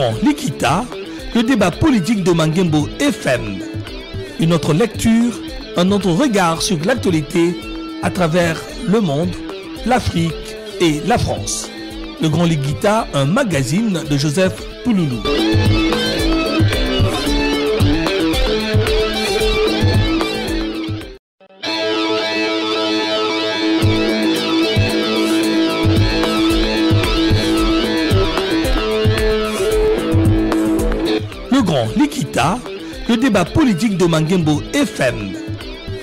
Grand Likita, le débat politique de Mangembo FM. Une autre lecture, un autre regard sur l'actualité à travers le monde, l'Afrique et la France. Le Grand Likita, un magazine de Joseph Pouloulou. Le Grand Likita, le débat politique de Mangembo FM.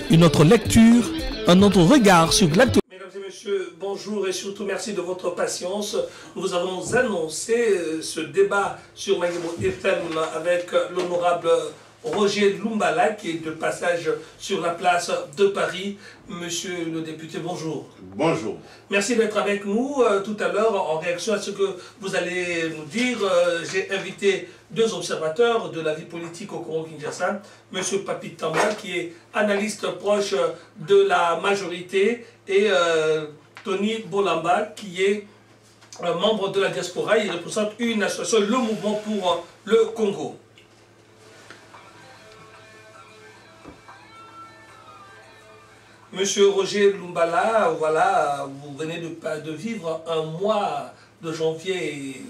Une autre lecture, un autre regard sur l'actualité. Mesdames et messieurs, bonjour et surtout merci de votre patience. Nous avons annoncé ce débat sur Mangembo FM avec l'honorable Roger Lumbala qui est de passage sur la place de Paris. Monsieur le député, bonjour. Bonjour. Merci d'être avec nous tout à l'heure en réaction à ce que vous allez nous dire. J'ai invité deux observateurs de la vie politique au Congo-Kinshasa. Monsieur Papi Tamba qui est analyste proche de la majorité et Tony Bolamba qui est membre de la diaspora. Il représente une association, le Mouvement pour le Congo. Monsieur Roger Lumbala, voilà, vous venez de vivre un mois de janvier,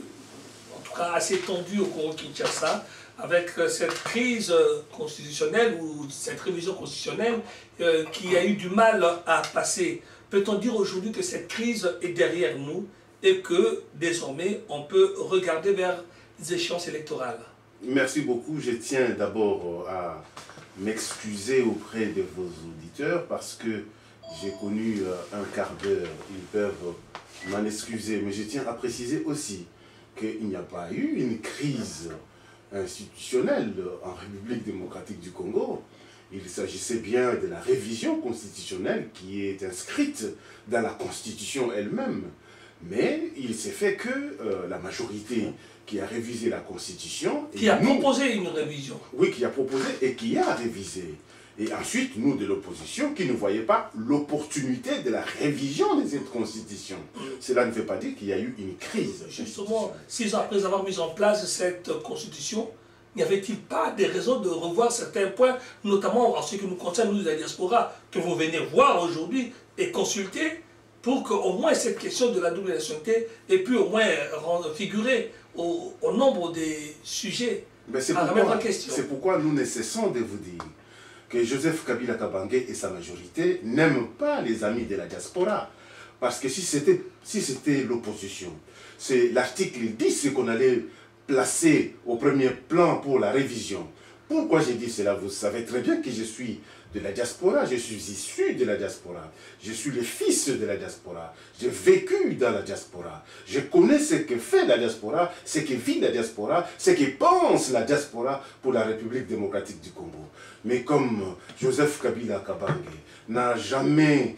en tout cas assez tendu au Congo-Kinshasa, avec cette crise constitutionnelle ou cette révision constitutionnelle qui a eu du mal à passer. Peut-on dire aujourd'hui que cette crise est derrière nous et que désormais on peut regarder vers les échéances électorales? Merci beaucoup. Je tiens d'abord à m'excuser auprès de vos auditeurs parce que j'ai connu un quart d'heure. Ils peuvent m'en excuser, mais je tiens à préciser aussi qu'il n'y a pas eu une crise institutionnelle en République démocratique du Congo. Il s'agissait bien de la révision constitutionnelle qui est inscrite dans la Constitution elle-même. Mais il s'est fait que la majorité qui a révisé la Constitution... Qui a proposé une révision. Oui, qui a proposé et qui a révisé. Et ensuite, nous de l'opposition, qui ne voyaient pas l'opportunité de la révision de cette Constitution. Cela ne veut pas dire qu'il y a eu une crise. Justement, 6 ans après avoir mis en place cette Constitution, n'y avait-il pas des raisons de revoir certains points, notamment en ce qui nous concerne, nous de la diaspora, que vous venez voir aujourd'hui et consulter pour qu'au moins cette question de la double nationalité ait pu au moins figurer au nombre des sujets à remettre en question. C'est pourquoi nous ne cessons de vous dire que Joseph Kabila Kabange et sa majorité n'aiment pas les amis de la diaspora. Parce que si c'était l'opposition, c'est l'article 10 qu'on allait placer au premier plan pour la révision. Pourquoi j'ai dit cela? Vous savez très bien que je suis de la diaspora, je suis issu de la diaspora, je suis le fils de la diaspora, j'ai vécu dans la diaspora, je connais ce que fait la diaspora, ce que vit la diaspora, ce que pense la diaspora pour la République démocratique du Congo. Mais comme Joseph Kabila Kabange n'a jamais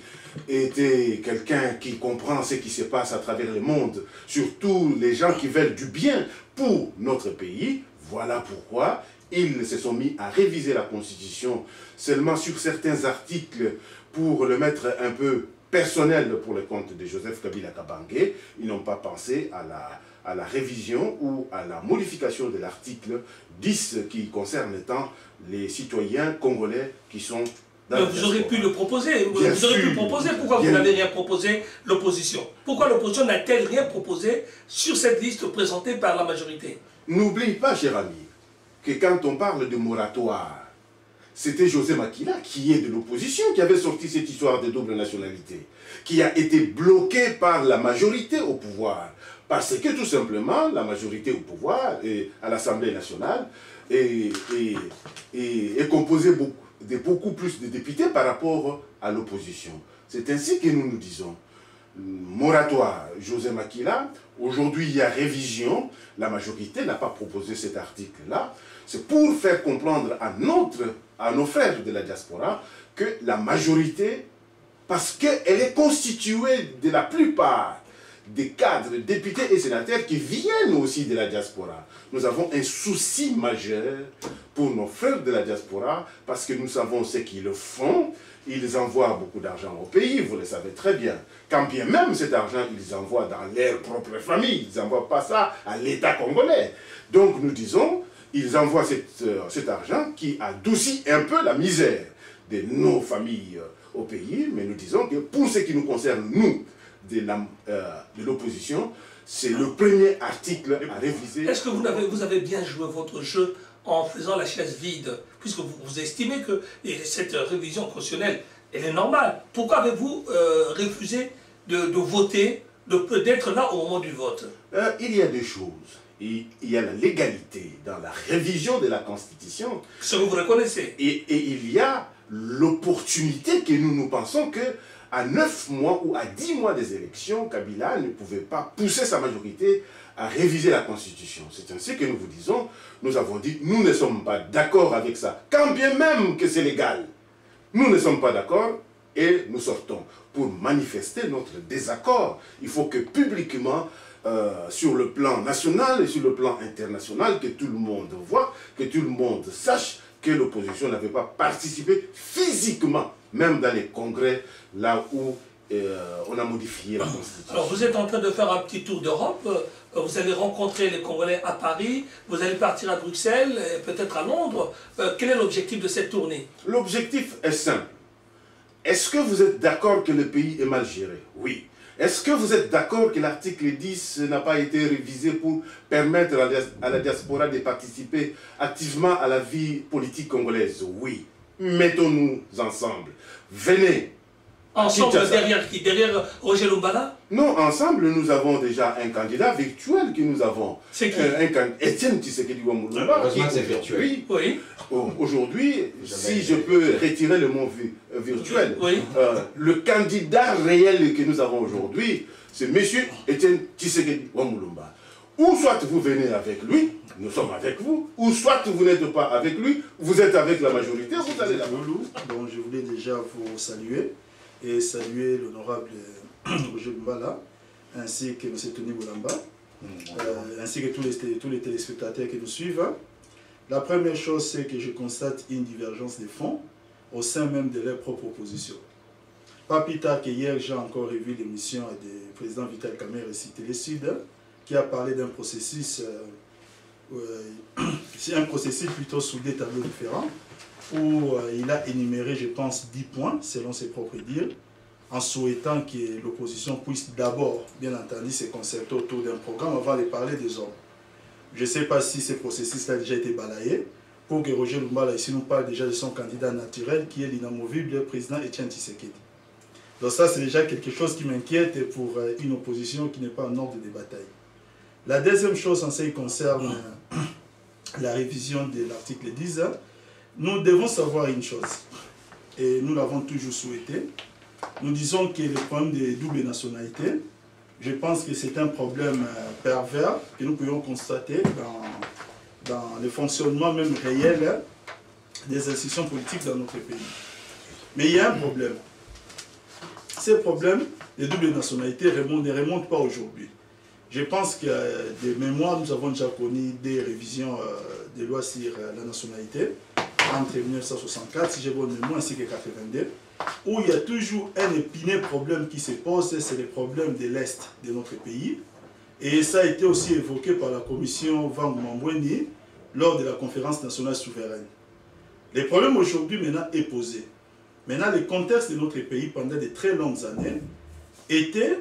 été quelqu'un qui comprend ce qui se passe à travers le monde, surtout les gens qui veulent du bien pour notre pays, voilà pourquoi ils se sont mis à réviser la Constitution seulement sur certains articles pour le mettre un peu personnel pour le compte de Joseph Kabila Kabange. Ils n'ont pas pensé à la révision ou à la modification de l'article 10 qui concerne tant les citoyens congolais qui sont dans la diaspora. Vous aurez pu le proposer. Vous aurez pu le proposer. Pourquoi vous n'avez rien proposé, l'opposition? Pourquoi l'opposition n'a-t-elle rien proposé sur cette liste présentée par la majorité? N'oublie pas, cher ami, que quand on parle de moratoire, c'était José Makila, qui est de l'opposition, qui avait sorti cette histoire de double nationalité, qui a été bloqué par la majorité au pouvoir. Parce que tout simplement, la majorité au pouvoir, et à l'Assemblée nationale, est composée de beaucoup plus de députés par rapport à l'opposition. C'est ainsi que nous nous disons. Moratoire, José Makila, aujourd'hui il y a révision, la majorité n'a pas proposé cet article-là, c'est pour faire comprendre à nos frères de la diaspora que la majorité, parce qu'elle est constituée de la plupart des cadres, députés et sénateurs qui viennent aussi de la diaspora. Nous avons un souci majeur pour nos frères de la diaspora parce que nous savons ce qu'ils font. Ils envoient beaucoup d'argent au pays, vous le savez très bien. Quand bien même cet argent, ils envoient dans leur propre famille. Ils n'envoient pas ça à l'État congolais. Donc nous disons, ils envoient cet argent qui adoucit un peu la misère de nos familles au pays. Mais nous disons que pour ce qui nous concerne, nous, de l'opposition, c'est le premier article à réviser. Est-ce que vous avez bien joué votre jeu en faisant la chaise vide, puisque vous estimez que cette révision constitutionnelle, elle est normale? Pourquoi avez-vous refusé de voter, d'être là au moment du vote? Il y a deux choses. Il y a la légalité dans la révision de la Constitution. Ce que vous reconnaissez. Et il y a l'opportunité que nous pensons que à 9 mois ou à 10 mois des élections, Kabila ne pouvait pas pousser sa majorité à réviser la Constitution. C'est ainsi que nous vous disons, nous avons dit, nous ne sommes pas d'accord avec ça, quand bien même que c'est légal. Nous ne sommes pas d'accord et nous sortons pour manifester notre désaccord. Il faut que publiquement, sur le plan national et sur le plan international, que tout le monde voit, que tout le monde sache que l'opposition n'avait pas participé physiquement, même dans les congrès, là où on a modifié la Constitution. Alors vous êtes en train de faire un petit tour d'Europe, vous allez rencontrer les Congolais à Paris, vous allez partir à Bruxelles, et peut-être à Londres. Quel est l'objectif de cette tournée? L'objectif est simple. Est-ce que vous êtes d'accord que le pays est mal géré? Oui. Est-ce que vous êtes d'accord que l'article 10 n'a pas été révisé pour permettre à la diaspora de participer activement à la vie politique congolaise? Oui. Mettons-nous ensemble. Venez. Ensemble derrière qui? Derrière Roger Lumbala? Non, ensemble, nous avons déjà un candidat virtuel que nous avons. C'est qui? Etienne Tshisekedi Wamulumba. Heureusement que c'est virtuel. Oui. Aujourd'hui, si je peux retirer le mot virtuel, oui. Le candidat réel que nous avons aujourd'hui, c'est M. Etienne Tshisekedi Wamulumba. Ou soit vous venez avec lui, nous sommes avec vous, ou soit vous n'êtes pas avec lui, vous êtes avec la majorité, vous allez là-bas. Donc je voulais déjà vous saluer et saluer l'honorable Roger Lumbala, ainsi que M. Tony Boulamba, ainsi que tous les téléspectateurs qui nous suivent. La première chose, c'est que je constate une divergence des fonds au sein même de leur propre opposition. Pas plus tard qu'hier, j'ai encore revu l'émission du président Vital Kamerhe ici Télé Sud, qui a parlé d'un processus, c'est un processus plutôt sous des tableaux différents, où il a énuméré, je pense, 10 points, selon ses propres dires, en souhaitant que l'opposition puisse d'abord, bien entendu, se concerter autour d'un programme avant de parler des hommes. Je ne sais pas si ce processus a déjà été balayé, pour que Roger Lumbala ici nous parle déjà de son candidat naturel, qui est l'inamovible président Etienne Tshisekedi. Donc ça, c'est déjà quelque chose qui m'inquiète pour une opposition qui n'est pas en ordre de bataille. La deuxième chose en ce qui concerne la révision de l'article 10, nous devons savoir une chose, et nous l'avons toujours souhaité. Nous disons que le problème de double nationalité, je pense que c'est un problème pervers que nous pouvons constater dans le fonctionnement même réel des institutions politiques dans notre pays. Mais il y a un problème. Ce problème de double nationalité ne remonte pas aujourd'hui. Je pense que de mémoire, nous avons déjà connu des révisions des lois sur la nationalité entre 1964, si j'ai bonne mémoire, ainsi que 82, où il y a toujours un épineux problème qui se pose, c'est le problème de l'Est de notre pays. Et ça a été aussi évoqué par la commission Vangu Mambweni lors de la conférence nationale souveraine. Le problème aujourd'hui maintenant est posé. Maintenant, le contexte de notre pays pendant de très longues années était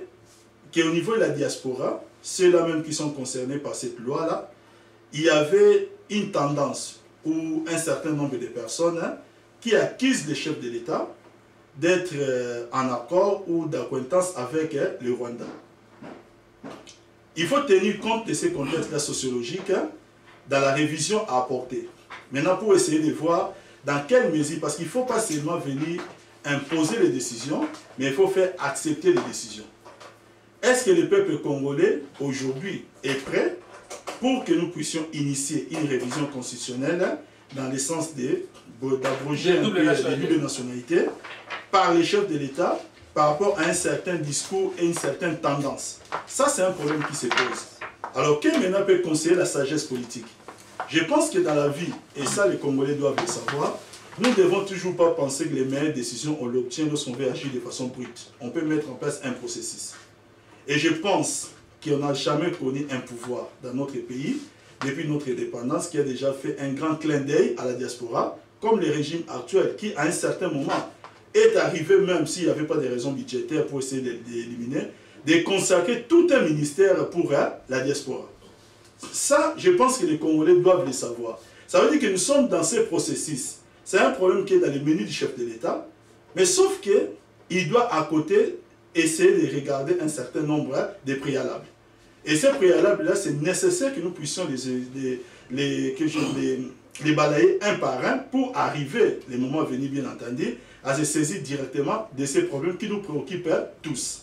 qu'au niveau de la diaspora, ceux-là même qui sont concernés par cette loi-là, il y avait une tendance où un certain nombre de personnes qui accusent les chefs de l'État d'être en accord ou d'acquaintance avec le Rwanda. Il faut tenir compte de ces contextes-là sociologiques dans la révision à apporter. Maintenant, pour essayer de voir dans quelle mesure, parce qu'il ne faut pas seulement venir imposer les décisions, mais il faut faire accepter les décisions. Est-ce que le peuple congolais, aujourd'hui, est prêt pour que nous puissions initier une révision constitutionnelle dans le sens d'abroger un peu les doubles nationalités par les chefs de l'État par rapport à un certain discours et une certaine tendance. Ça, c'est un problème qui se pose. Alors, qui maintenant peut conseiller la sagesse politique? Je pense que dans la vie, et ça les Congolais doivent le savoir, nous ne devons toujours pas penser que les meilleures décisions, on l'obtient lorsqu'on veut agir de façon brute. On peut mettre en place un processus. Et je pense qu'on n'a jamais connu un pouvoir dans notre pays, depuis notre indépendance, qui a déjà fait un grand clin d'œil à la diaspora, comme le régime actuel, qui à un certain moment est arrivé, même s'il n'y avait pas de raisons budgétaires pour essayer d'éliminer, de consacrer tout un ministère pour la diaspora. Ça, je pense que les Congolais doivent le savoir. Ça veut dire que nous sommes dans ce processus. C'est un problème qui est dans le menu du chef de l'État, mais sauf qu'il doit à côté essayer de regarder un certain nombre de préalables. Et ces préalables-là, c'est nécessaire que nous puissions les balayer un par un pour arriver, les moments venus bien entendu, à se saisir directement de ces problèmes qui nous préoccupent tous.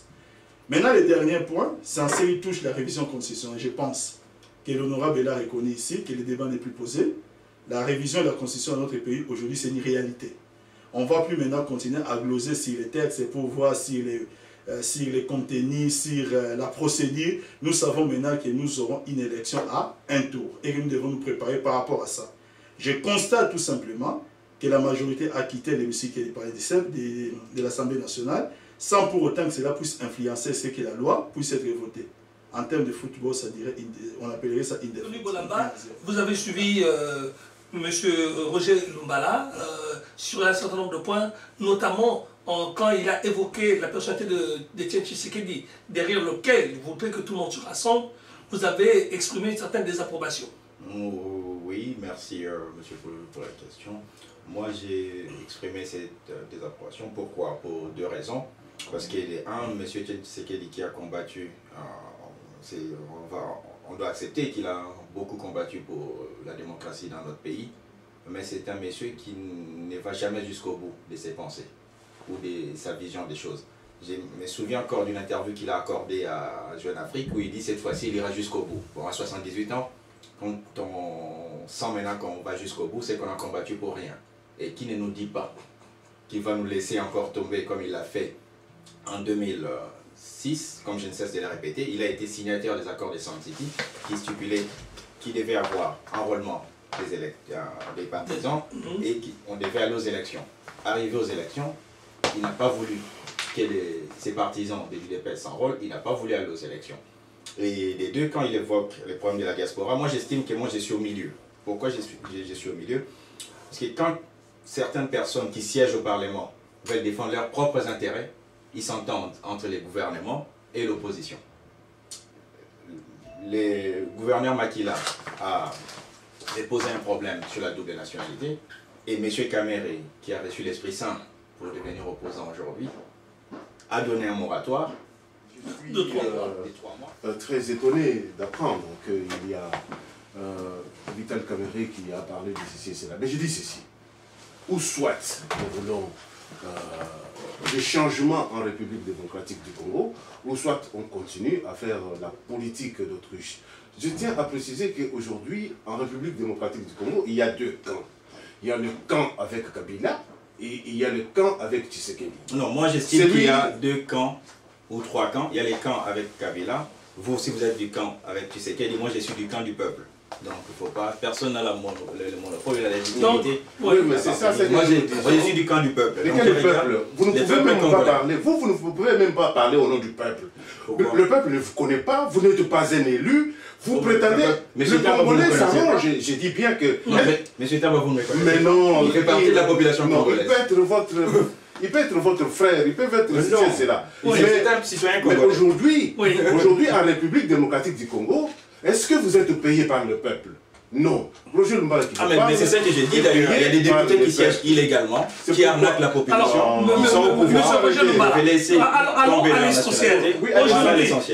Maintenant, le dernier point, c'est en ce qui touche la révision constitutionnelle. Je pense que l'honorable l'a reconnu ici, que le débat n'est plus posé. La révision de la Constitution dans notre pays, aujourd'hui, c'est une réalité. On ne va plus maintenant continuer à gloser sur les textes pour voir sur les contenus, sur la procédure. Nous savons maintenant que nous aurons une élection à un tour et que nous devons nous préparer par rapport à ça. Je constate tout simplement que la majorité a quitté l'hémicycle de l'Assemblée nationale sans pour autant que cela puisse influencer ce que la loi puisse être votée. En termes de football, ça dirait, on appellerait ça indéfini. Vous avez suivi M. Roger Lumbala sur un certain nombre de points, notamment quand il a évoqué la personnalité d'Étienne Tshisekedi, derrière lequel il voudrait que tout le monde se rassemble. Vous avez exprimé une certaine désapprobation. Oui, merci monsieur pour la question. Moi j'ai exprimé cette désapprobation. Pourquoi? Pour deux raisons. Parce qu'il y a un, monsieur Tshisekedi qui a combattu, on doit accepter qu'il a beaucoup combattu pour la démocratie dans notre pays, mais c'est un monsieur qui ne va jamais jusqu'au bout de ses pensées ou de sa vision des choses. Je me souviens encore d'une interview qu'il a accordée à Jeune Afrique où il dit cette fois-ci il ira jusqu'au bout. Bon, à 78 ans, quand on sent maintenant qu'on va jusqu'au bout, c'est qu'on a combattu pour rien. Et qui ne nous dit pas qu'il va nous laisser encore tomber comme il l'a fait en 2006, comme je ne cesse de le répéter. Il a été signataire des accords de Sun City qui stipulaient qu'il devait avoir enrôlement des partisans et qu'on devait aller aux élections. Arrivé aux élections, il n'a pas voulu que ses partisans de l'UDPS s'enrôlent, il n'a pas voulu aller aux élections. Et les deux, quand il évoque les problèmes de la diaspora, moi j'estime que moi je suis au milieu. Pourquoi je suis au milieu? Parce que quand certaines personnes qui siègent au Parlement veulent défendre leurs propres intérêts, ils s'entendent entre les gouvernements et l'opposition. Le gouverneur Makila a déposé un problème sur la double nationalité et M. Kamere, qui a reçu l'Esprit Saint pour devenir opposant aujourd'hui, a donné un moratoire de 3 mois. Très étonné d'apprendre qu'il y a Vital Kamere qui a parlé de ceci et cela. Mais je dis ceci, ou soit nous voulons des changements en République démocratique du Congo, ou soit on continue à faire la politique d'autruche. Je tiens à préciser qu'aujourd'hui, en République démocratique du Congo, il y a deux camps. Il y a le camp avec Kabila et il y a le camp avec Tshisekedi. Non, moi j'estime qu'il y a deux camps ou trois camps. Il y a les camps avec Kabila. Vous aussi vous êtes du camp avec Tshisekedi. Moi je suis du camp du peuple. Donc il ne faut pas, personne n'a le monopole et la légitimité. Oui, mais c'est ça. Moi je suis du camp du peuple. Le camp du peuple. Vous ne pouvez même pas parler. Vous ne pouvez même pas parler au nom du peuple. Le peuple ne vous connaît pas, vous n'êtes pas un élu. Vous prétendez, le Congolais s'arrange, je dis bien que... Monsieur Tamba, vous me connaissez. Mais non, il fait partie de la population congolaise. Il peut être votre frère, il peut être ceci, cela. Oui, c'est un citoyen congolais. Mais aujourd'hui, en République démocratique du Congo, est-ce que vous êtes payé par le peuple? Non. Roger Lumbala qui mais c'est ça que j'ai dit d'ailleurs. Il y a des députés qui siègent illégalement, qui arnaquent la population. Allons à l'essentiel.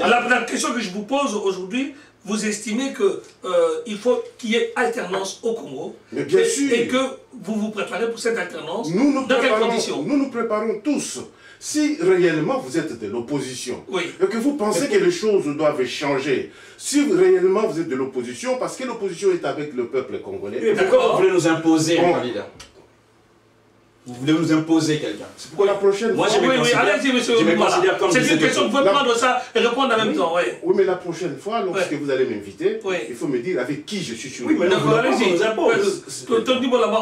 La question que je vous pose aujourd'hui, vous estimez qu'il faut qu'il y ait alternance au Congo. Mais bien sûr. Et que vous vous préparez pour cette alternance. Dans quelles conditions? Nous nous préparons tous. Si réellement vous êtes de l'opposition, et que vous pensez que les choses doivent changer, si réellement vous êtes de l'opposition, parce que l'opposition est avec le peuple congolais. Mais pourquoi vous voulez nous imposer un candidat? Vous voulez nous imposer quelqu'un. C'est pourquoi la prochaine Moi, fois... je allez-y, monsieur. C'est une question, vous pouvez prendre ça et répondre en même temps. Oui, mais la prochaine fois, lorsque vous allez m'inviter, il faut me dire avec qui je suis sur le plateau. Oui, mais allez-y.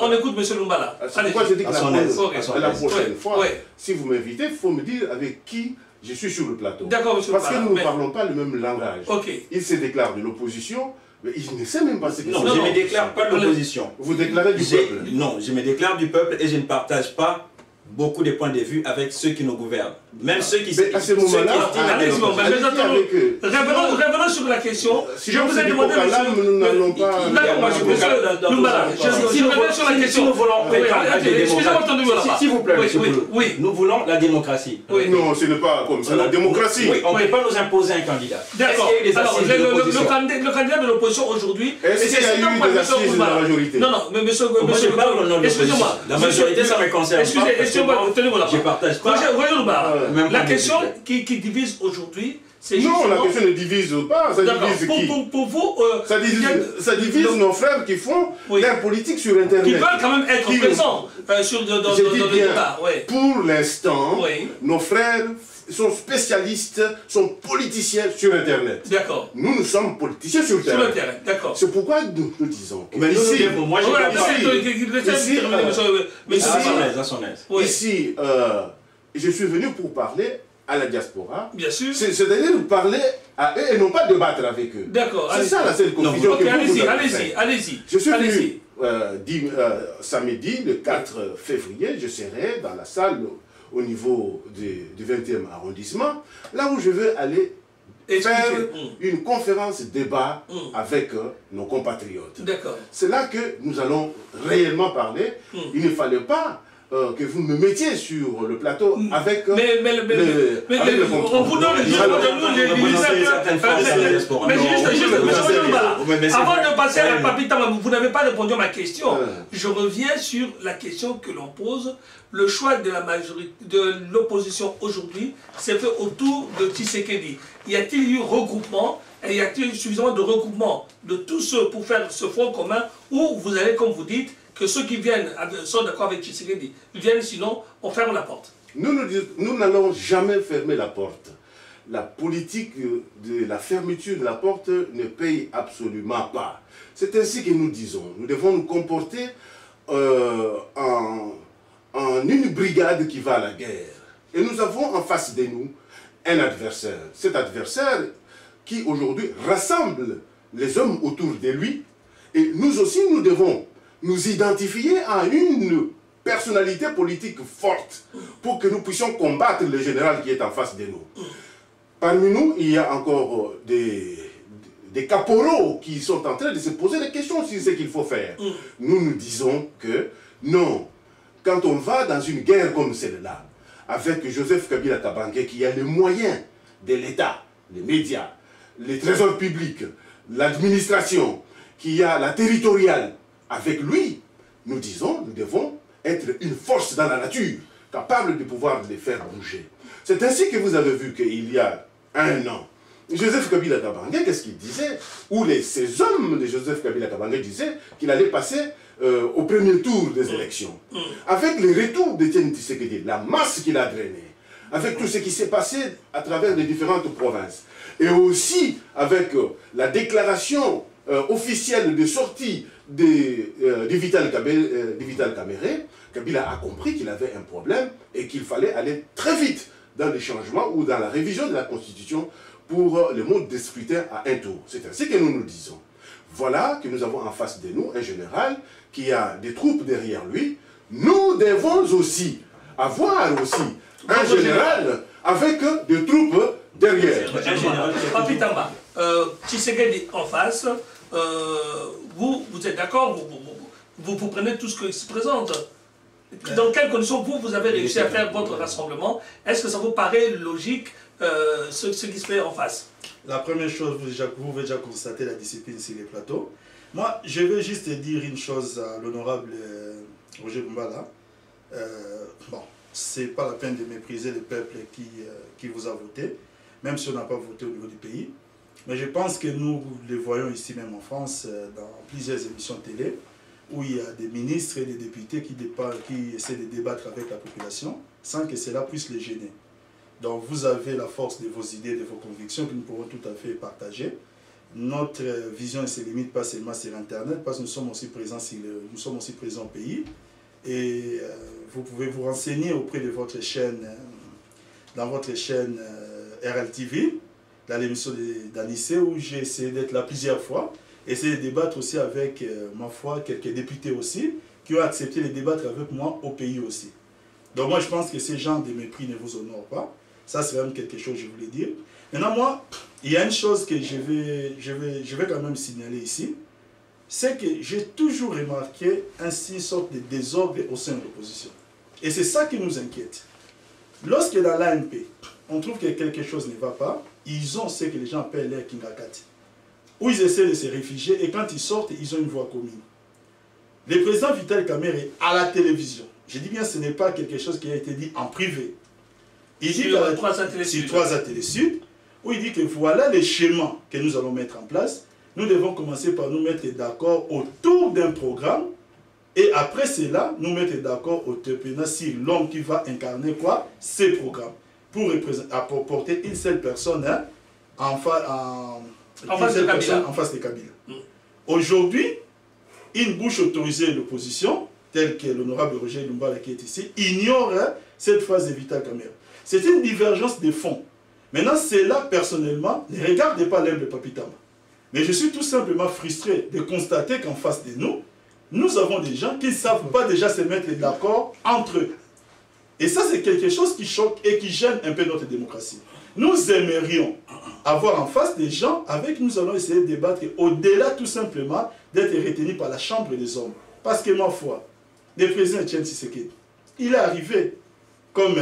On écoute monsieur Lumbala. C'est pourquoi je dis que la prochaine fois, si vous m'invitez, il faut me dire avec qui je suis sur le plateau. D'accord, monsieur Parce que nous ne parlons pas le même langage. Il se déclare de l'opposition, mais il ne sait même pas ce que c'est. Non, je ne me déclare pas de l'opposition. Vous déclarez du peuple? Non, je me déclare du peuple et je ne partage pas beaucoup de points de vue avec ceux qui nous gouvernent. Même ceux qui... Mais à ce moment-là, revenons sur la question. Je vous ai demandé... Nous n'allons pas... Je reviens sur la question. S'il vous plaît, nous voulons la démocratie. Non, ce n'est pas comme ça, la démocratie. Oui, on ne peut pas nous imposer un candidat. D'accord. Alors, le candidat de l'opposition aujourd'hui... Est-ce qu'il y a eu des assises de la majorité? Non, mais monsieur... Je parle au nom de l'opposition. La majorité, ça me concerne pas. Excusez-moi, tenez-moi là. Je partage pas. La question qui divise aujourd'hui, c'est justement... Non, la question ne divise pas, ça divise qui? Pour vous... Ça divise nos frères qui font leur politique sur Internet. Qui veulent quand même être présents dans le débat. Pour l'instant, nos frères sont spécialistes, sont politiciens sur Internet. D'accord. Nous sommes politiciens sur Internet. Sur le terrain, d'accord. C'est pourquoi nous disons que ici, je suis venu pour parler à la diaspora. Bien sûr. C'est-à-dire parler à eux et non pas débattre avec eux. D'accord. C'est ça la seule confusion que vous avez. Allez-y. Je suis venu samedi, le 4 février, je serai dans la salle au niveau du 20e arrondissement, là où je veux aller faire une conférence débat avec nos compatriotes. D'accord. C'est là que nous allons réellement parler. Il ne fallait pas que vous me mettiez sur le plateau avec on vous donne avant de passer à la papita, vous n'avez pas répondu à ma question. Je reviens sur la question que l'on pose. Le choix de la majorité de l'opposition aujourd'hui s'est fait autour de Tshisekedi. Y a-t-il eu regroupement et y a-t-il suffisamment de regroupement de tous ceux pour faire ce front commun, ou vous allez, comme vous dites, que ceux qui viennent sont d'accord avec Tshisekedi, ils viennent, sinon on ferme la porte? Nous n'allons jamais fermer la porte. La politique de la fermeture de la porte ne paye absolument pas. C'est ainsi que nous disons. Nous devons nous comporter en une brigade qui va à la guerre. Et nous avons en face de nous un adversaire. Cet adversaire qui aujourd'hui rassemble les hommes autour de lui. Et nous aussi, nous devons nous identifier à une personnalité politique forte pour que nous puissions combattre le général qui est en face de nous. Parmi nous, il y a encore des caporaux qui sont en train de se poser des questions sur ce qu'il faut faire. Nous nous disons que non, quand on va dans une guerre comme celle-là, avec Joseph Kabila Kabange qui a les moyens de l'État, les médias, les trésors publics, l'administration, qui a la territoriale, avec lui, nous disons, nous devons être une force dans la nature, capable de pouvoir les faire bouger. C'est ainsi que vous avez vu qu'il y a un an, Joseph Kabila Kabange, qu'est-ce qu'il disait? Ou ces hommes de Joseph Kabila Kabange disaient qu'il allait passer au premier tour des élections. Avec le retour d'Etienne Tshisekedi, la masse qu'il a drainée, avec tout ce qui s'est passé à travers les différentes provinces, et aussi avec la déclaration officielle de sortie de Vital Kamerhe, Kabila a compris qu'il avait un problème et qu'il fallait aller très vite dans les changements ou dans la révision de la Constitution pour le mode de scrutin à un tour. C'est ainsi que nous nous disons. Voilà que nous avons en face de nous un général qui a des troupes derrière lui. Nous devons aussi avoir un général avec des troupes derrière. Papi Tamba, Tshisekedi en face, vous êtes d'accord, vous prenez tout ce qui se présente. Dans quelles conditions vous avez réussi à faire votre rassemblement? Est-ce que ça vous paraît logique ce qui se fait en face? La première chose, vous avez déjà constaté la discipline sur les plateaux. Moi, je veux juste dire une chose à l'honorable Roger Lumbala. Bon, c'est pas la peine de mépriser le peuple qui vous a voté, même si on n'a pas voté au niveau du pays. Mais je pense que nous le voyons ici même en France, dans plusieurs émissions télé, où il y a des ministres et des députés qui essaient de débattre avec la population sans que cela puisse les gêner. Donc vous avez la force de vos idées, de vos convictions que nous pouvons tout à fait partager. Notre vision ne se limite pas seulement sur Internet, parce que nous sommes aussi présents, au pays. Et vous pouvez vous renseigner auprès de votre chaîne, dans votre chaîne RLTV, dans l'émission d'Anissé, où j'ai essayé d'être là plusieurs fois, essayer de débattre aussi avec, ma foi, quelques députés aussi, qui ont accepté de débattre avec moi au pays aussi. Donc moi, je pense que ces genres de mépris ne vous honorent pas. Ça, c'est même quelque chose que je voulais dire. Maintenant, moi, il y a une chose que je vais quand même signaler ici, c'est que j'ai toujours remarqué une sorte de désordre au sein de l'opposition. Et c'est ça qui nous inquiète. Lorsque dans l'ANP, on trouve que quelque chose ne va pas, ils ont ce que les gens appellent l'air Kingakati, où ils essaient de se réfugier et quand ils sortent, ils ont une voix commune. Le président Vital Kamerhe est à la télévision. Je dis bien, ce n'est pas quelque chose qui a été dit en privé. Il dit sur 3 Télé Sud, où il dit que voilà les schémas que nous allons mettre en place. Nous devons commencer par nous mettre d'accord autour d'un programme et après cela, nous mettre d'accord sur l'homme qui va incarner quoi? Ces programmes. Pour porter une seule personne en face de Kabila. Aujourd'hui, une bouche autorisée de l'opposition, telle que l'honorable Roger Lumbala qui est ici, ignore cette phrase de Vital Kamerhe. C'est une divergence de fond. Maintenant, c'est là, personnellement, ne regardez pas l'humble Papi Tamba. Mais je suis tout simplement frustré de constater qu'en face de nous, nous avons des gens qui ne savent pas déjà se mettre d'accord entre eux. Et ça, c'est quelque chose qui choque et qui gêne un peu notre démocratie. Nous aimerions avoir en face des gens avec qui nous allons essayer de débattre au-delà tout simplement d'être retenus par la Chambre des hommes. Parce que, ma foi, le président Etienne Tshisekedi, il est arrivé, comme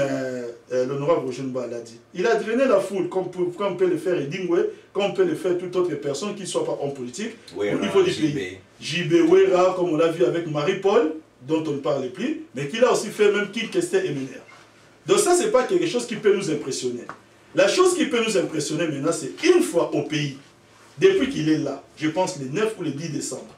l'honorable Roger Lumbala l'a dit. Il a drainé la foule, comme peut le faire Edingwe, comme peut le faire toute autre personne qui ne soit pas homme politique, au niveau du pays. JB Wera, comme on l'a vu avec Marie-Paul, dont on ne parle plus, mais qu'il a aussi fait même qu'il questait Emuner. Donc ça, ce n'est pas quelque chose qui peut nous impressionner. La chose qui peut nous impressionner maintenant, c'est une fois au pays, depuis qu'il est là, je pense le 9 ou le 10 décembre,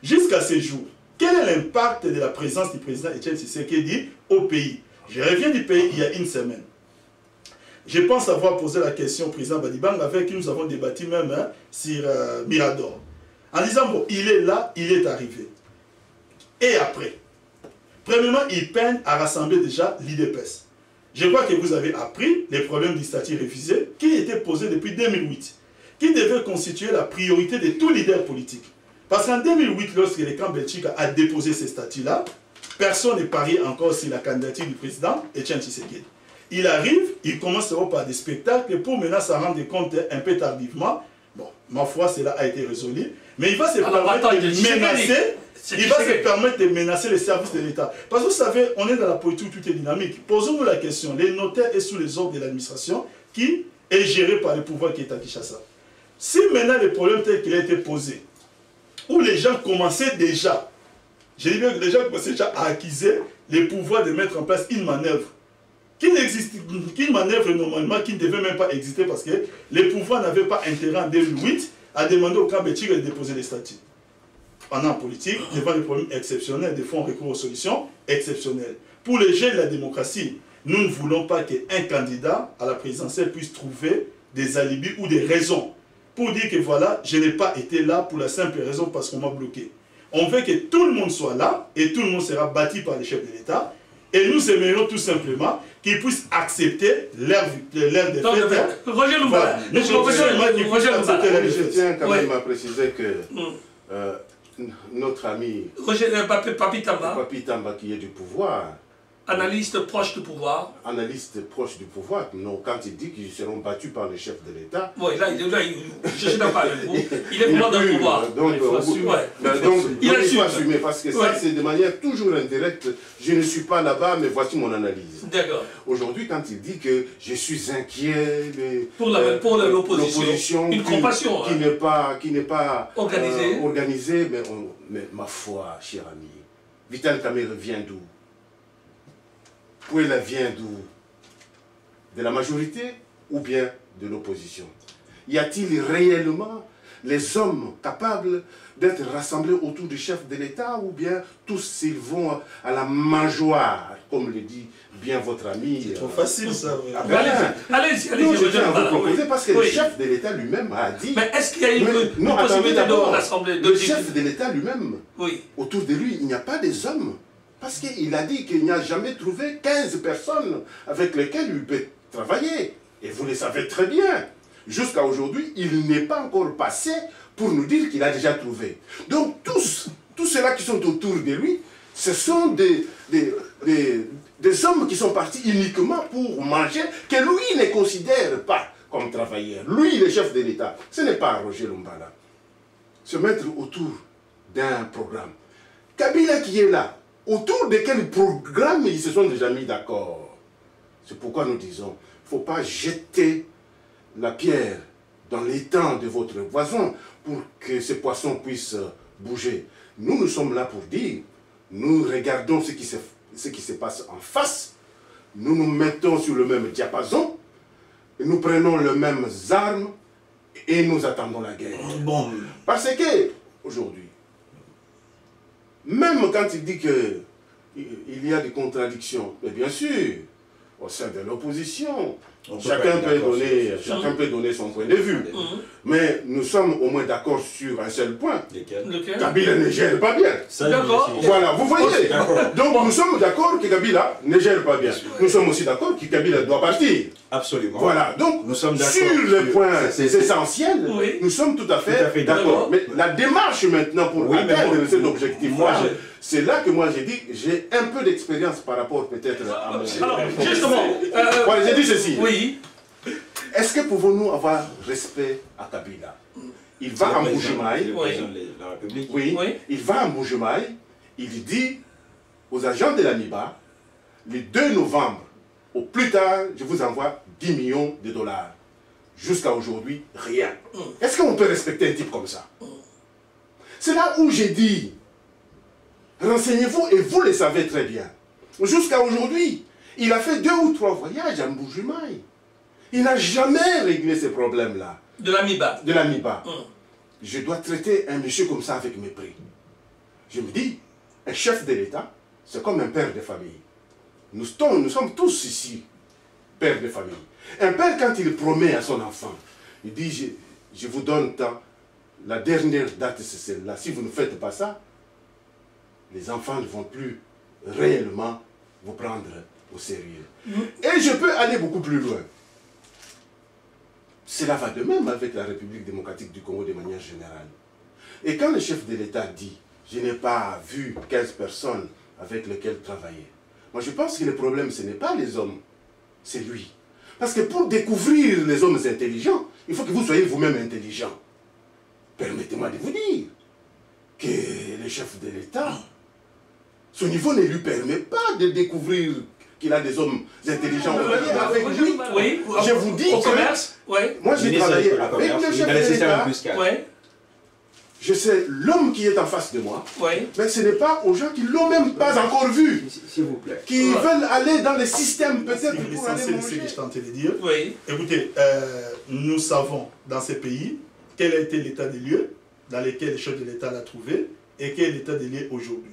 jusqu'à ce jour, quel est l'impact de la présence du président Etienne Tshisekedi au pays? Je reviens du pays il y a une semaine. Je pense avoir posé la question au président Badibang avec qui nous avons débattu même sur Mirador. En disant, bon, il est là, il est arrivé. Et après, premièrement, il peine à rassembler déjà l'IDPS. Je crois que vous avez appris les problèmes du statut refusé qui étaient posés depuis 2008, qui devait constituer la priorité de tout leader politique. Parce qu'en 2008, lorsque le camp Belgique a déposé ces statuts-là, personne n'est parié encore sur la candidature du président Etienne Tshisekedi. Il arrive, il commence par des spectacles pour maintenant s'en rendre compte un peu tardivement. Bon, ma foi, cela a été résolu. Mais il va se permettre de menacer les services de l'État. Parce que vous savez, on est dans la politique, tout est dynamique. Posons-nous la question. Les notaires est sous les ordres de l'administration qui est géré par le pouvoir qui est à Kinshasa. Si maintenant le problème tel qu'il a été posé, où les gens commençaient déjà, je dis bien que les gens commençaient déjà à acquiser les pouvoirs de mettre en place une manœuvre qui n'existe, qu'une manœuvre normalement qui ne devait même pas exister parce que les pouvoirs n'avaient pas intérêt en 2008 à demander au camp Belgique de déposer les statuts. En politique, devant des problèmes exceptionnels, des fois on recourt aux solutions exceptionnelles. Pour les jeunes de la démocratie, nous ne voulons pas qu'un candidat à la présidentielle puisse trouver des alibis ou des raisons pour dire que voilà, je n'ai pas été là pour la simple raison parce qu'on m'a bloqué. On veut que tout le monde soit là et tout le monde sera bâti par les chefs de l'État. Et nous aimerions tout simplement qu'ils puissent accepter leur défaite. Roger Lumbala. Je tiens quand même à préciser que notre ami Papi Tamba qui est du pouvoir, analyste proche du pouvoir. Analyste proche du pouvoir. Non, quand il dit qu'ils seront battus par les chefs de l'État. Oui, là, je suis d'accord avec vous. Il est vraiment dans le pouvoir. Donc, il faut assumer parce que ça, c'est de manière toujours indirecte. Je ne suis pas là-bas, mais voici mon analyse. D'accord. Aujourd'hui, quand il dit que je suis inquiet pour l'opposition, une compassion qui n'est pas organisée, mais ma foi, cher ami, Vital Kamerhe vient d'où? Où elle vient d'où? De la majorité ou bien de l'opposition? Y a-t-il réellement les hommes capables d'être rassemblés autour du chef de l'État, ou bien tous ils vont à la mangeoire, comme le dit bien votre ami. C'est trop facile ça. Oui. Ah, Allez-y, non, je tiens à vous proposer oui. parce que le chef de l'État lui-même a dit... Mais est-ce qu'il y a une non, possibilité attendez, de rassembler le chef de l'État lui-même, oui. autour de lui, il n'y a pas des hommes. Parce qu'il a dit qu'il n'y a jamais trouvé 15 personnes avec lesquelles il peut travailler. Et vous le savez très bien. Jusqu'à aujourd'hui, il n'est pas encore passé pour nous dire qu'il a déjà trouvé. Donc tous ceux-là qui sont autour de lui, ce sont des hommes qui sont partis uniquement pour manger, que lui ne considère pas comme travailleurs. Lui, le chef de l'État, ce n'est pas Roger Lumbala. Se mettre autour d'un programme. Kabila qui est là, autour de quel programme ils se sont déjà mis d'accord. C'est pourquoi nous disons, il ne faut pas jeter la pierre dans l'étang de votre voisin pour que ces poissons puissent bouger. Nous sommes là pour dire, nous regardons ce qui se passe en face, nous nous mettons sur le même diapason, nous prenons les mêmes armes et nous attendons la guerre. Bon. Parce que, aujourd'hui, même quand il dit qu'il y a des contradictions, mais bien sûr, au sein de l'opposition, chacun peut donner son point de vue. Mais nous sommes au moins d'accord sur un seul point. Lequel? Kabila ne gère pas bien. D'accord. Voilà, vous voyez. Donc nous sommes d'accord que Kabila ne gère pas bien. Nous sommes aussi d'accord que Kabila doit partir. Absolument. Voilà, donc nous sommes sur le point essentiel, oui. nous sommes tout à fait d'accord. Mais la démarche maintenant pour atteindre cet objectif-là, c'est là que moi j'ai dit, j'ai un peu d'expérience par rapport peut-être à mon... Alors, justement... voilà, j'ai dit ceci. Oui. Est-ce que pouvons-nous avoir respect à Kabila? Il va à Mbuji-Mayi. Oui. Il va à Mbuji-Mayi. Il dit aux agents de la NIBA, le 2 novembre, au plus tard, je vous envoie 10 millions de dollars. Jusqu'à aujourd'hui, rien. Est-ce qu'on peut respecter un type comme ça? C'est là où j'ai dit, renseignez-vous et vous le savez très bien. Jusqu'à aujourd'hui, il a fait 2 ou 3 voyages à Mbuji-Mayi. Il n'a jamais réglé ces problèmes-là. De la MIBA. De la MIBA. Je dois traiter un monsieur comme ça avec mépris. Je me dis, un chef de l'État, c'est comme un père de famille. Nous sommes tous ici, pères de famille. Un père, quand il promet à son enfant, il dit, je vous donne tant, la dernière date c'est celle-là. Si vous ne faites pas ça, les enfants ne vont plus réellement vous prendre au sérieux. Et je peux aller beaucoup plus loin. Cela va de même avec la République démocratique du Congo de manière générale. Et quand le chef de l'État dit, je n'ai pas vu 15 personnes avec lesquelles travailler, moi je pense que le problème ce n'est pas les hommes, c'est lui. Parce que pour découvrir les hommes intelligents, il faut que vous soyez vous-même intelligent. Permettez-moi de vous dire que le chef de l'État, son niveau ne lui permet pas de découvrir qu'il a des hommes intelligents. Avec lui, oui. Je vous dis au que commerce, oui. Moi j'ai travaillé avec le chef de l'État. Oui. Je sais l'homme qui est en face de moi, oui. Mais ce n'est pas aux gens qui ne l'ont même pas encore vu, s'il vous plaît, qui veulent aller dans les systèmes peut-être pour aller L'essentiel, c'est ce manger. que je tentais de dire. Oui. Écoutez, nous savons dans ces pays quel a été l'état des lieux dans lesquels le chef de l'État l'a trouvé et quel est l'état des lieux aujourd'hui.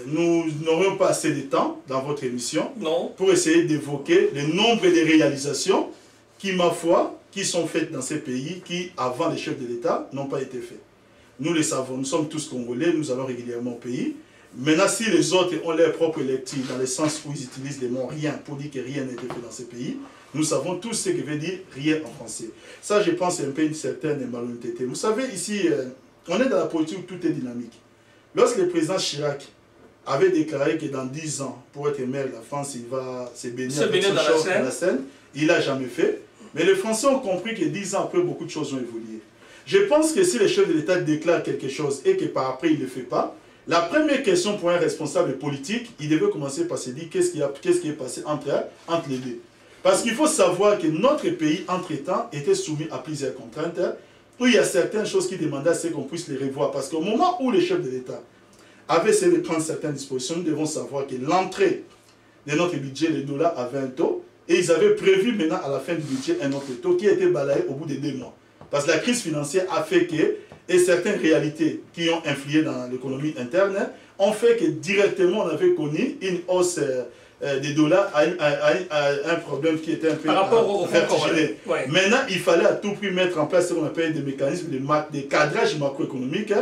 Nous n'aurions pas assez de temps dans votre émission pour essayer d'évoquer le nombre de réalisations qui, ma foi, qui sont faites dans ces pays qui, avant les chefs de l'État, n'ont pas été faites. Nous le savons, nous sommes tous Congolais, nous allons régulièrement au pays. Maintenant, si les autres ont leur propre lecture, dans le sens où ils utilisent les mots « rien » pour dire que rien n'a été fait dans ces pays, nous savons tous ce que veut dire « rien » en français. Ça, je pense, c'est un peu une certaine malhonnêteté. Vous savez, ici, on est dans la politique où tout est dynamique. Lorsque le président Chirac avait déclaré que dans 10 ans, pour être maire de la France, il va se baigner avec son short dans la Seine, il ne l'a jamais fait. Mais les Français ont compris que 10 ans après, beaucoup de choses ont évolué. Je pense que si le chef de l'État déclare quelque chose et que par après il ne le fait pas, la première question pour un responsable politique, il devait commencer par se dire qu'est-ce qui est passé entre les deux. Parce qu'il faut savoir que notre pays, entre-temps, était soumis à plusieurs contraintes, où il y a certaines choses qui demandaient à ce qu'on puisse les revoir. Parce qu'au moment où le chef de l'État avait essayé de prendre certaines dispositions, nous devons savoir que l'entrée de notre budget, le dollar, avait un taux, et ils avaient prévu maintenant à la fin du budget un autre taux qui a été balayé au bout de 2 mois. Parce que la crise financière a fait que, et certaines réalités qui ont influé dans l'économie interne, ont fait que directement on avait connu une hausse des dollars à un problème qui était un peu par rapport au vertigineux. Ouais. Maintenant, il fallait à tout prix mettre en place ce qu'on appelle des mécanismes de cadrage macroéconomique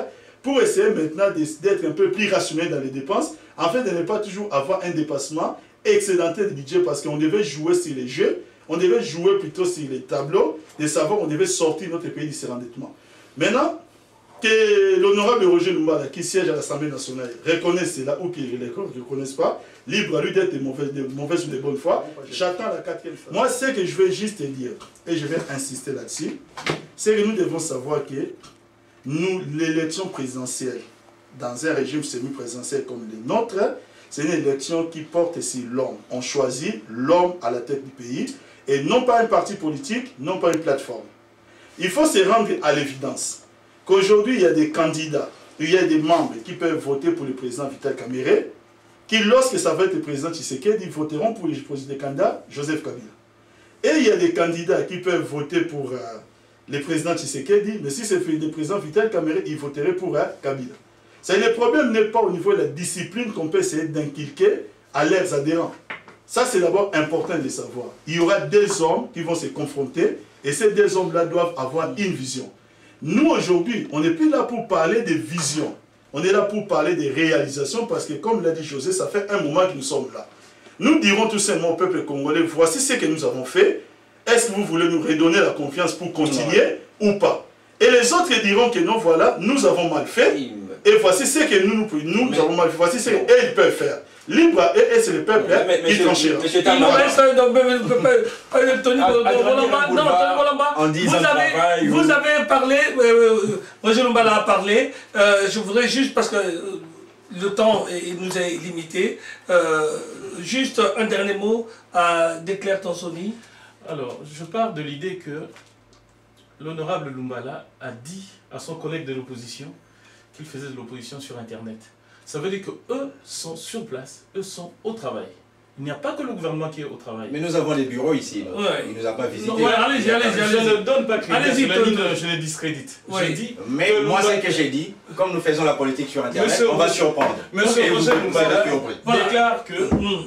pour essayer maintenant d'être un peu plus rationnel dans les dépenses, afin de ne pas toujours avoir un dépassement excédentaire du budget, parce qu'on devait jouer sur les jeux, on devait jouer plutôt sur les tableaux, de savoir qu'on devait sortir notre pays de ce endettement. Maintenant, que l'honorable Roger Lumbala, qui siège à l'Assemblée nationale, reconnaisse cela ou qu'il ne le reconnaisse pas, libre à lui d'être de mauvaise ou de bonne foi, j'attends la 4e fois. Moi, ce que je veux juste dire, et je vais insister là-dessus, c'est que nous devons savoir que l'élection présidentielle, dans un régime semi-présidentiel comme le nôtre, c'est une élection qui porte sur l'homme. On choisit l'homme à la tête du pays, et non pas un parti politique, non pas une plateforme. Il faut se rendre à l'évidence qu'aujourd'hui, il y a des candidats, il y a des membres qui peuvent voter pour le président Vital Kamerhe, qui, lorsque ça va être le président Tshisekedi, ils voteront pour le candidat Joseph Kabila. Et il y a des candidats qui peuvent voter pour le président Tshisekedi, mais si c'est le président Vital Kamerhe, ils voteraient pour Kabila. Le problème n'est pas au niveau de la discipline qu'on peut essayer d'inculquer à leurs adhérents. Ça, c'est d'abord important de savoir. Il y aura deux hommes qui vont se confronter, et ces deux hommes-là doivent avoir une vision. Nous, aujourd'hui, on n'est plus là pour parler de vision. On est là pour parler de réalisation, parce que, comme l'a dit José, ça fait un moment que nous sommes là. Nous dirons tout simplement au peuple congolais, voici ce que nous avons fait. Est-ce que vous voulez nous redonner la confiance pour continuer ou pas? Et les autres diront que non, voilà, nous avons mal fait. Et voici ce que nous avons mal fait. Voici ce qu'ils peuvent faire. Libre, et c'est le peuple qui tranchera. Vous avez parlé, Roger Lumbala a parlé, je voudrais juste, parce que le temps nous est limité, juste un dernier mot à Declerc Tansoni. Alors, je pars de l'idée que l'honorable Lumbala a dit à son collègue de l'opposition qu'il faisait de l'opposition sur Internet. Ça veut dire qu'eux sont sur place, eux sont au travail. Il n'y a pas que le gouvernement qui est au travail. Mais nous avons des bureaux ici. Ouais. Il ne nous a pas visités. Ouais, allez-y. Je ne donne pas crédit, je les discrédite. Ouais. J'ai dit mais moi, ce que j'ai dit, comme nous faisons la politique sur Internet, on va surprendre. Monsieur Roger Lumbala déclare que Voilà.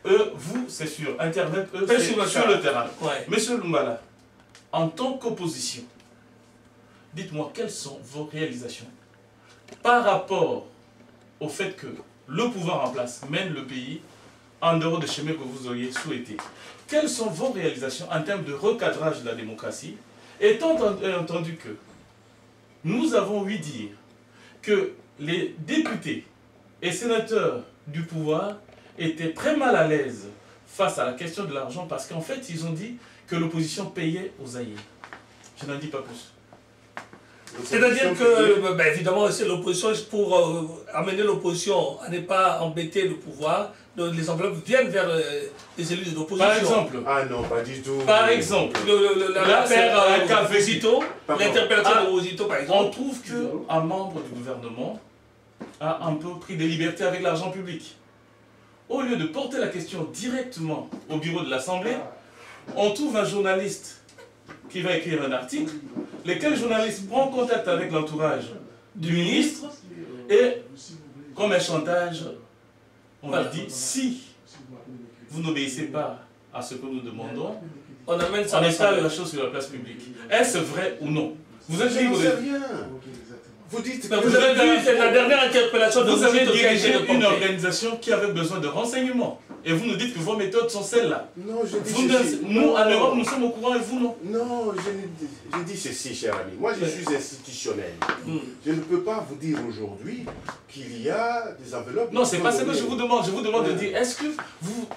eux, vous, c'est sur Internet, eux, c'est sur le terrain. Ouais. Monsieur Lumbala, en tant qu'opposition, dites-moi quelles sont vos réalisations par rapport au fait que le pouvoir en place mène le pays en dehors des chemins que vous auriez souhaité. Quelles sont vos réalisations en termes de recadrage de la démocratie, étant entendu que nous avons ouï dire que les députés et sénateurs du pouvoir étaient très mal à l'aise face à la question de l'argent, parce qu'en fait, ils ont dit que l'opposition payait aux aïeux. Je n'en dis pas plus. C'est-à-dire que, évidemment, c'est l'opposition, pour amener l'opposition à ne pas embêter le pouvoir, les enveloppes viennent vers les élus de l'opposition. Par exemple. Ah non, pas du tout. Par exemple. L'affaire Rosito, l'interpellation de Rosito, par exemple. On trouve qu'un membre du gouvernement a un peu pris des libertés avec l'argent public. Au lieu de porter la question directement au bureau de l'Assemblée, on trouve un journaliste qui va écrire un article, lequel journaliste prend contact avec l'entourage du ministre et, comme un chantage, on lui dit, si vous n'obéissez pas à ce que nous demandons, on amène ça on installe la chose sur la place publique. Est-ce vrai ou non? Vous êtes libre de... rien. Vous dites que vous avez vu, c'est la dernière interpellation de vous avez Rosito qui a été dirigé une reportée. organisation qui avait besoin de renseignements. Et vous nous dites que vos méthodes sont celles-là. Non, je dis ceci. Nous, en Europe, nous sommes au courant et vous, non. Non, je dis ceci, cher ami. Moi, je suis institutionnel. Je ne peux pas vous dire aujourd'hui qu'il y a des enveloppes... Non, c'est pas ce que je vous demande. Je vous demande de dire, est-ce que vous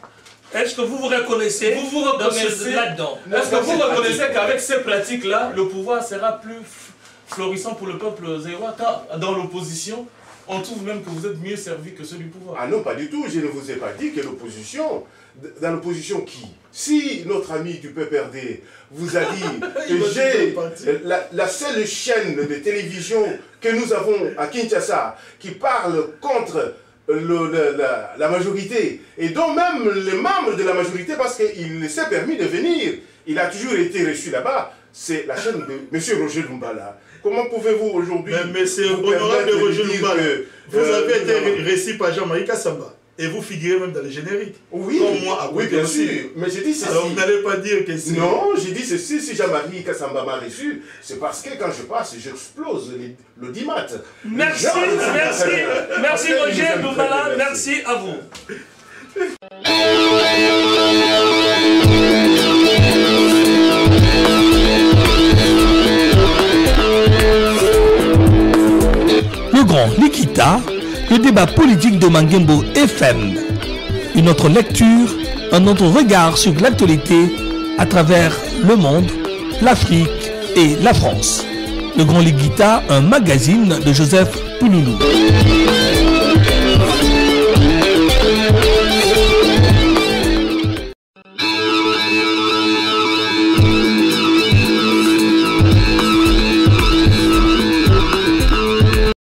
vous reconnaissez là-dedans? Est-ce que vous reconnaissez qu'avec ces pratiques-là, le pouvoir sera plus florissant pour le peuple zérois, quand dans l'opposition, on trouve même que vous êtes mieux servi que ceux du pouvoir? Ah non, pas du tout. Je ne vous ai pas dit que l'opposition... Dans l'opposition qui? Si notre ami du PPRD vous a dit que j'ai la seule chaîne de télévision que nous avons à Kinshasa qui parle contre la majorité, et dont même les membres de la majorité, parce qu'il s'est permis de venir, il a toujours été reçu là-bas, c'est la chaîne de M. Roger Lumbala. Comment pouvez-vous aujourd'hui... Mais c'est honorable Roger Lumbala. Vous avez été récit par Jean-Marie Kassamba. Et vous figurez même dans les génériques. Oui, comme moi, oui, bien sûr. Mais j'ai dit ceci. Alors vous n'allez pas dire que c'est... Non, j'ai dit ceci. Si Jean-Marie Kassamba m'a reçu, c'est parce que quand je passe, j'explose le dimat. Merci Roger Lumbala, merci à vous. Le grand Likita, le débat politique de Mangembo FM. Une autre lecture, un autre regard sur l'actualité à travers le monde, l'Afrique et la France. Le grand Likita, un magazine de Joseph Pouloulou.